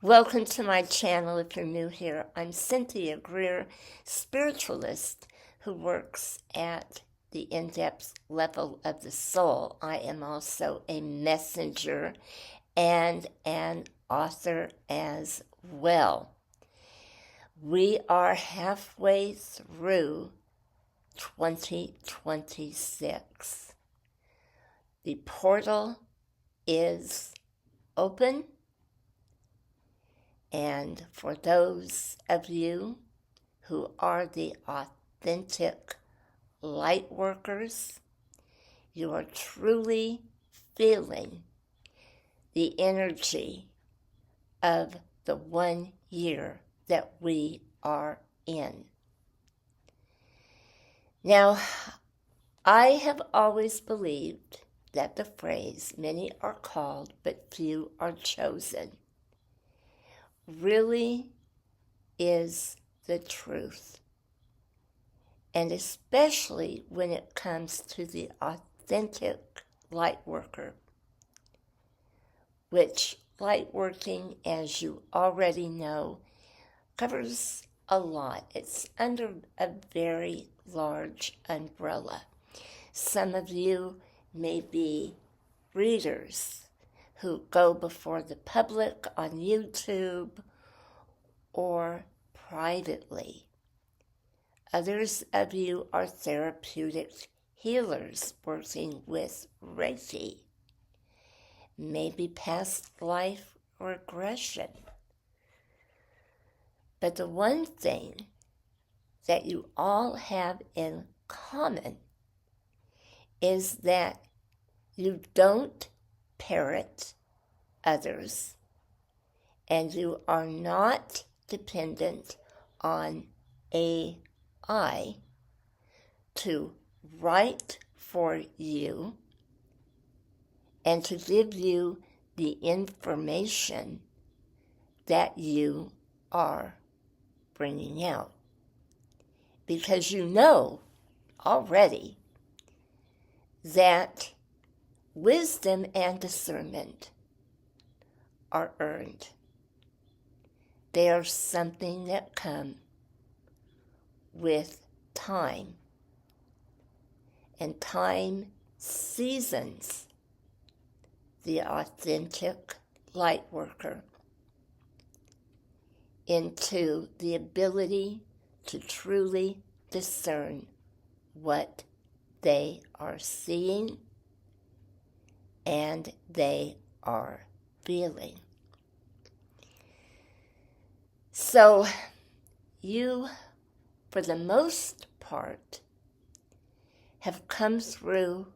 Welcome to my channel. If you're new here, I'm Cynthia Greer, spiritualist who works at the in-depth level of the soul. I am also a messenger and an author as well. We are halfway through 2026. The portal is open. And for those of you who are the authentic light workers, you are truly feeling the energy of the 1 year that we are in. Now, I have always believed that the phrase, many are called, but few are chosen, really is the truth. And especially when it comes to the authentic light worker, which light working, as you already know, covers a lot. It's under a very large umbrella. Some of you may be readers who go before the public on YouTube or privately. Others of you are therapeutic healers working with Reiki, maybe past life regression. But the one thing that you all have in common is that you don't parrot others, and you are not dependent on AI to write for you and to give you the information that you are bringing out. Because you know already that wisdom and discernment are earned. They are something that come with time. And time seasons the authentic light worker into the ability to truly discern what they are seeing and they are feeling. So you, for the most part, have come through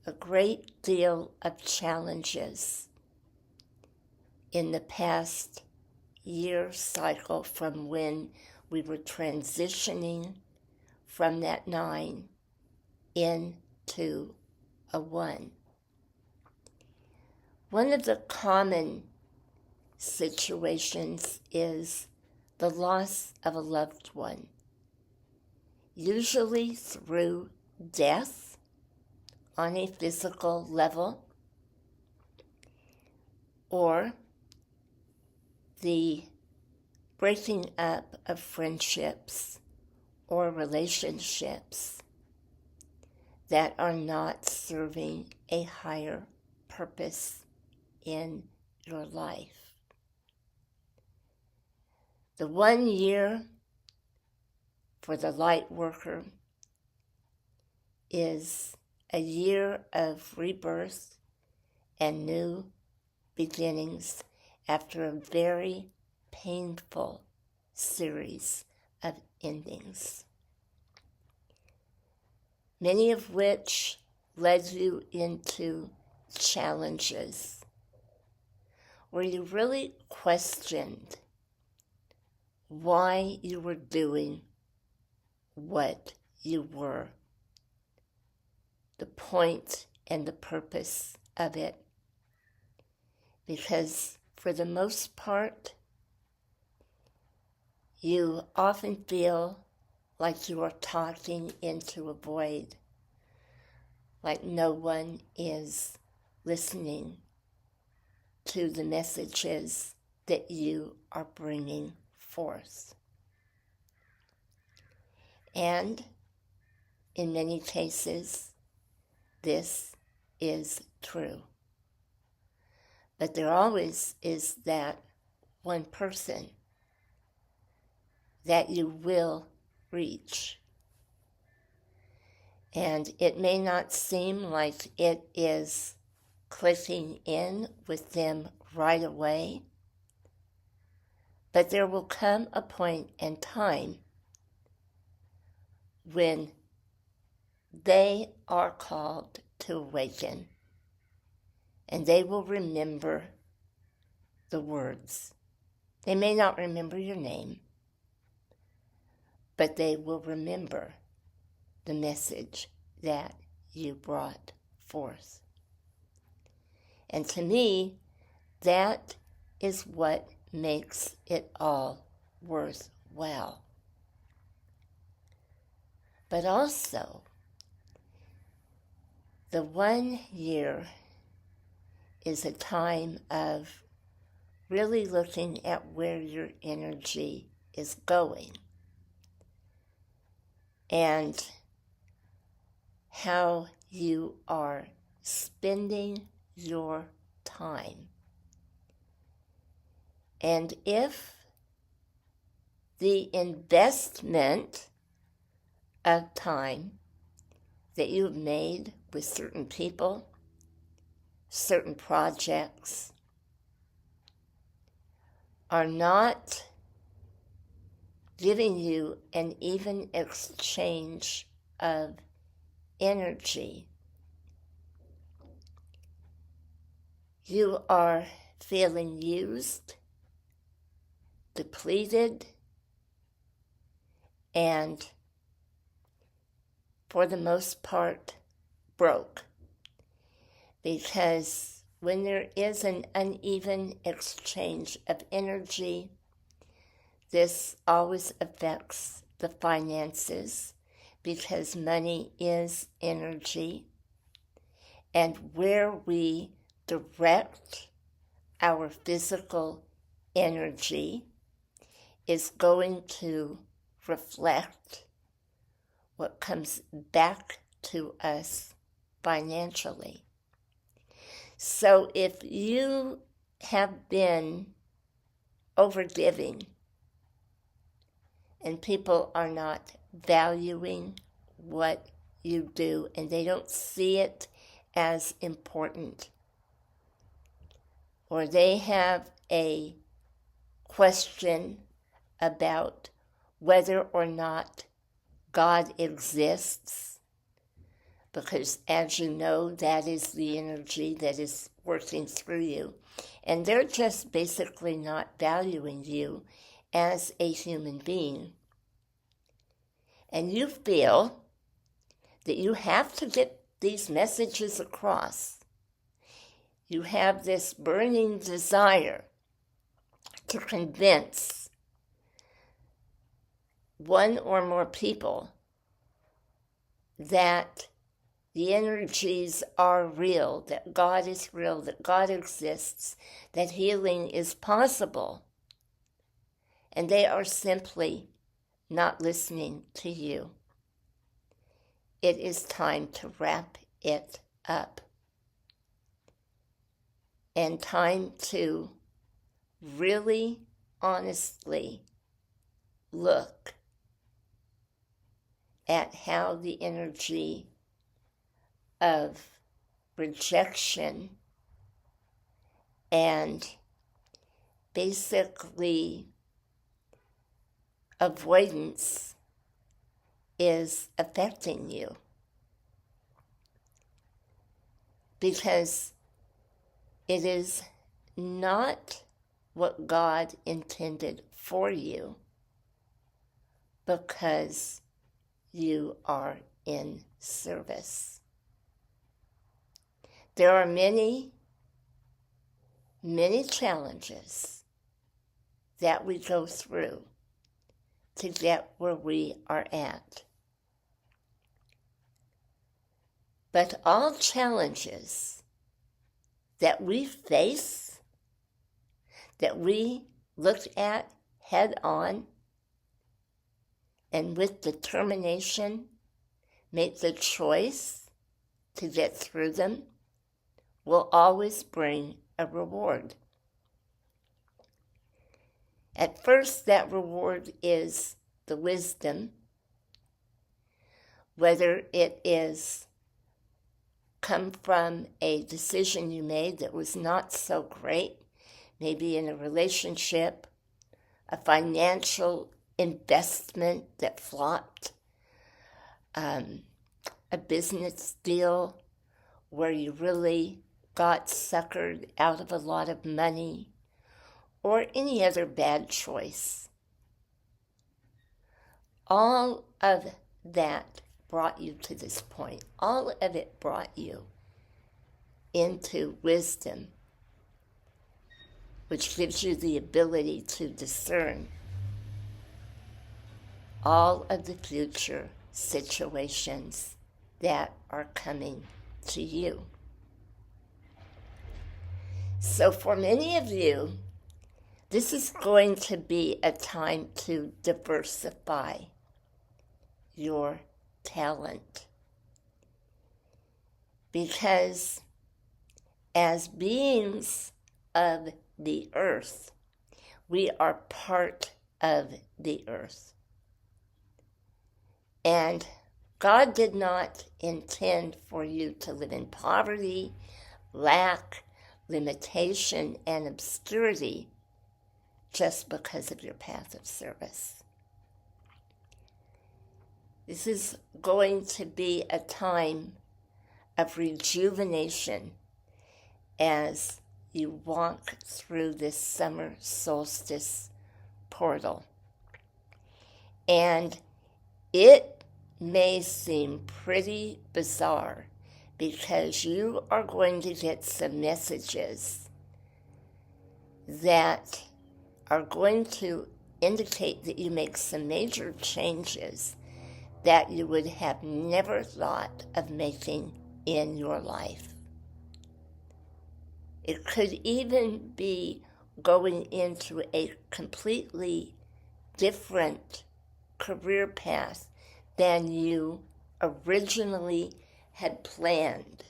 a great deal of challenges in the past year cycle from when we were transitioning from that 9 into a 1. One of the common situations is the loss of a loved one, usually through death on a physical level, or the breaking up of friendships or relationships that are not serving a higher purpose in your life. The 1 year for the light worker is a year of rebirth and new beginnings after a very painful series of endings, many of which led you into challenges where you really questioned why you were doing what you were, the point and the purpose of it. Because for the most part, you often feel like you are talking into a void, like no one is listening to the messages that you are bringing forth. And in many cases, this is true. But there always is that one person that you will reach. And it may not seem like it is clicking in with them right away, but there will come a point in time when they are called to awaken, and they will remember the words. They may not remember your name, but they will remember the message that you brought forth. And to me, that is what makes it all worthwhile. But also, the 1 year is a time of really looking at where your energy is going and how you are spending your time. And if the investment of time that you've made with certain people, certain projects, are not giving you an even exchange of energy, you are feeling used, depleted, and for the most part, broke. Because when there is an uneven exchange of energy, this always affects the finances, because money is energy, and where we direct our physical energy is going to reflect what comes back to us financially. So if you have been overgiving and people are not valuing what you do and they don't see it as important, or they have a question about whether or not God exists, because as you know, that is the energy that is working through you, and they're just basically not valuing you as a human being, and you feel that you have to get these messages across. You have this burning desire to convince one or more people that the energies are real, that God is real, that God exists, that healing is possible. And they are simply not listening to you. It is time to wrap it up. And time to really honestly look at how the energy of rejection and basically avoidance is affecting you. Because it is not what God intended for you, because you are in service. There are many, many challenges that we go through to get where we are at. But all challenges that we face that we look at head on and with determination make the choice to get through them will always bring a reward. At first, that reward is the wisdom, whether it is come from a decision you made that was not so great, maybe in a relationship, a financial investment that flopped, a business deal where you really got suckered out of a lot of money, or any other bad choice. All of that brought you to this point. All of it brought you into wisdom, which gives you the ability to discern all of the future situations that are coming to you. So for many of you, this is going to be a time to diversify your talent. Because as beings of the earth, we are part of the earth. And God did not intend for you to live in poverty, lack, limitation, and obscurity just because of your path of service. This is going to be a time of rejuvenation as you walk through this summer solstice portal. And it may seem pretty bizarre because you are going to get some messages that are going to indicate that you make some major changes that you would have never thought of making in your life. It could even be going into a completely different career path than you originally had planned.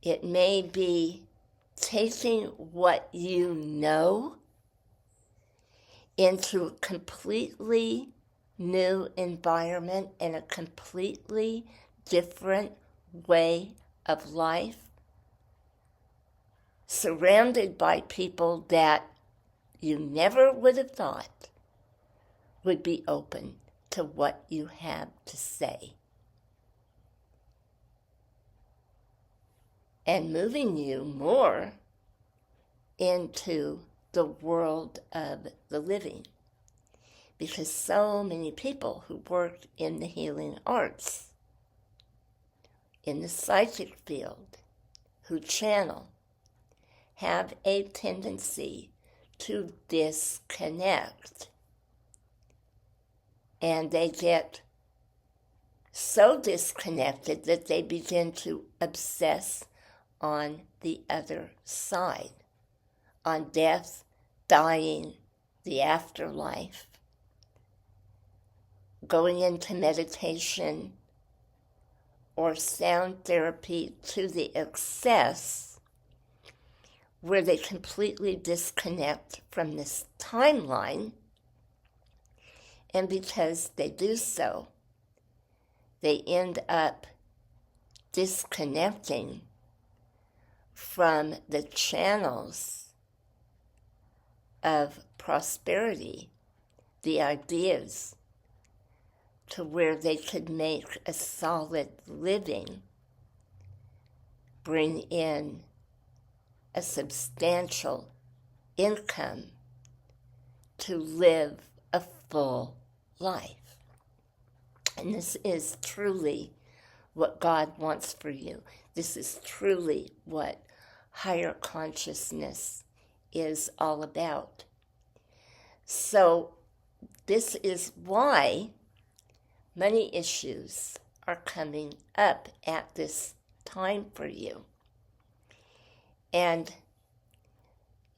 It may be taking what you know into a completely new environment and a completely different way of life, surrounded by people that you never would have thought would be open to what you have to say. And moving you more into the world of the living. Because so many people who work in the healing arts, in the psychic field, who channel, have a tendency to disconnect. And they get so disconnected that they begin to obsess on the other side, on death, dying, the afterlife, going into meditation or sound therapy to the excess where they completely disconnect from this timeline, and because they do so, they end up disconnecting from the channels of prosperity, the ideas, to where they could make a solid living, bring in a substantial income to live a full life. And this is truly what God wants for you. This is truly what higher consciousness is all about. So this is why money issues are coming up at this time for you. And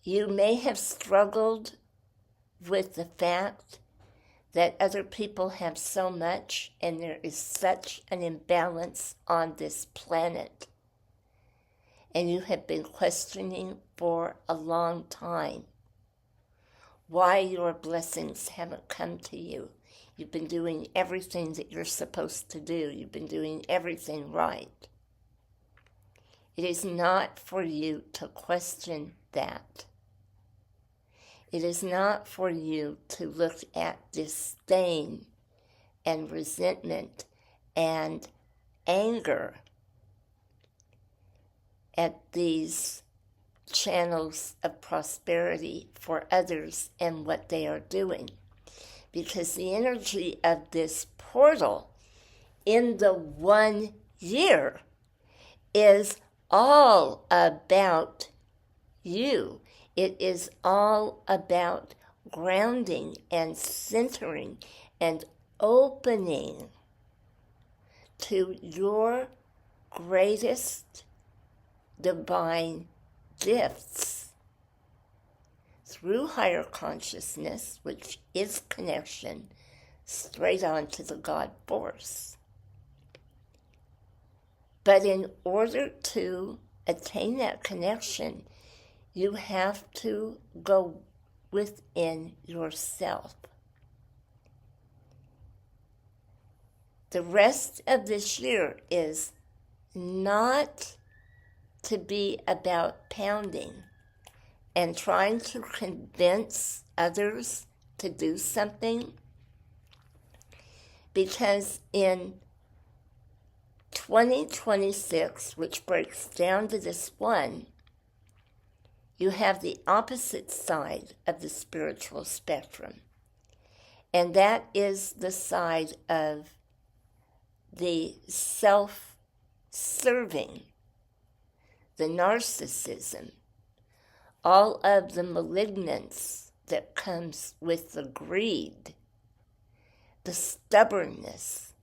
You may have struggled with the fact that other people have so much and there is such an imbalance on this planet. And you have been questioning for a long time why your blessings haven't come to you. You've been doing everything that you're supposed to do. You've been doing everything right. It is not for you to question that. It is not for you to look at disdain and resentment and anger at these channels of prosperity for others and what they are doing. Because the energy of this portal in the 1 year is all about you. It is all about grounding and centering and opening to your greatest divine gifts through higher consciousness, which is connection straight on to the God force. But in order to attain that connection, you have to go within yourself. The rest of this year is not to be about pounding and trying to convince others to do something, because in 2026, which breaks down to this one, you have the opposite side of the spiritual spectrum, and that is the side of the self-serving, the narcissism, all of the malignance that comes with the greed, the stubbornness,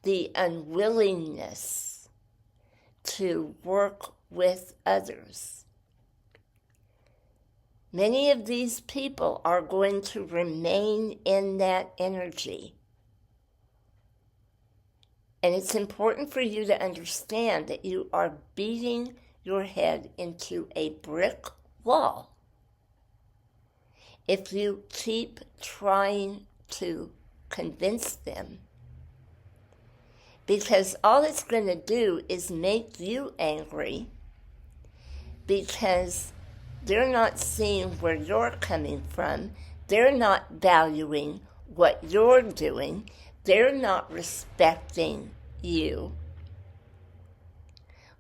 the unwillingness to work with others. Many of these people are going to remain in that energy. And it's important for you to understand that you are beating your head into a brick wall if you keep trying to convince them, because all it's going to do is make you angry, because they're not seeing where you're coming from. They're not valuing what you're doing. They're not respecting you,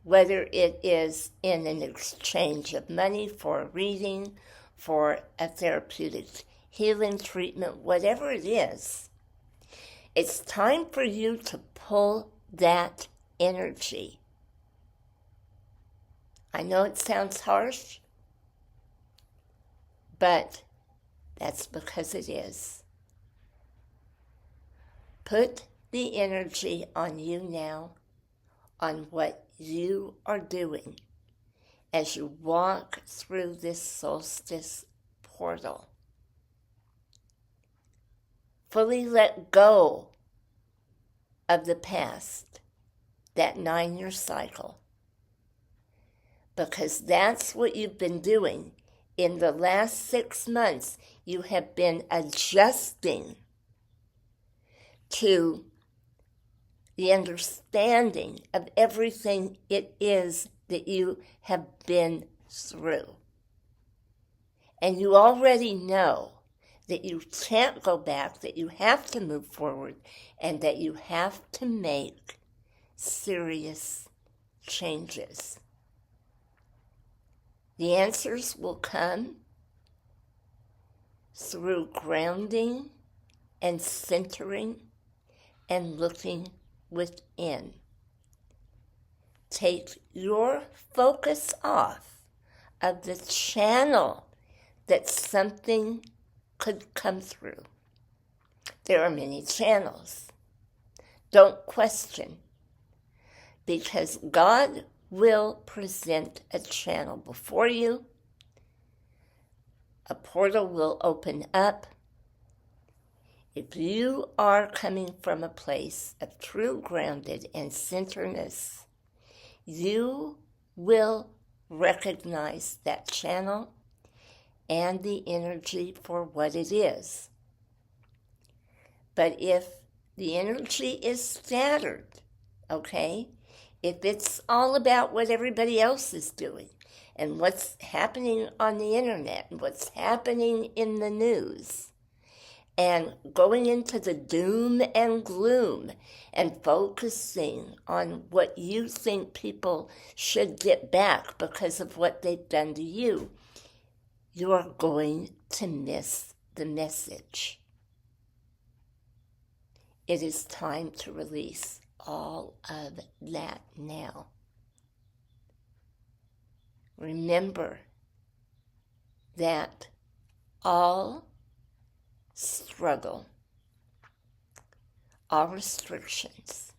whether it is in an exchange of money for a reading, for a therapeutic healing treatment, whatever it is. It's time for you to pull that energy. I know it sounds harsh, but that's because it is. Put the energy on you now, on what you are doing as you walk through this solstice portal. Fully let go of the past, that 9-year cycle, because that's what you've been doing. In the last 6 months, you have been adjusting to the understanding of everything it is that you have been through. And you already know that you can't go back, that you have to move forward, and that you have to make serious changes. The answers will come through grounding and centering and looking within. Take your focus off of the channel that something could come through. There are many channels. Don't question, because God will present a channel before you a portal will open up. If you are coming from a place of true grounded and centeredness, you will recognize that channel and the energy for what it is. But if the energy is scattered, okay, if it's all about what everybody else is doing and what's happening on the internet and what's happening in the news, and going into the doom and gloom and focusing on what you think people should get back because of what they've done to you, you are going to miss the message. It is time to release all of that now. Remember that all struggle, all restrictions,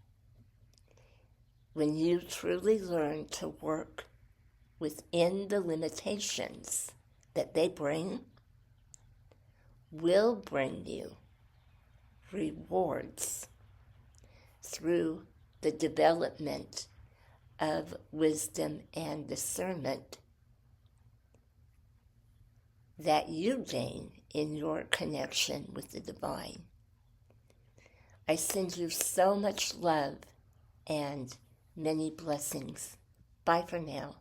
when you truly learn to work within the limitations that they bring, will bring you rewards through the development of wisdom and discernment that you gain in your connection with the divine. I send you so much love and many blessings. Bye for now.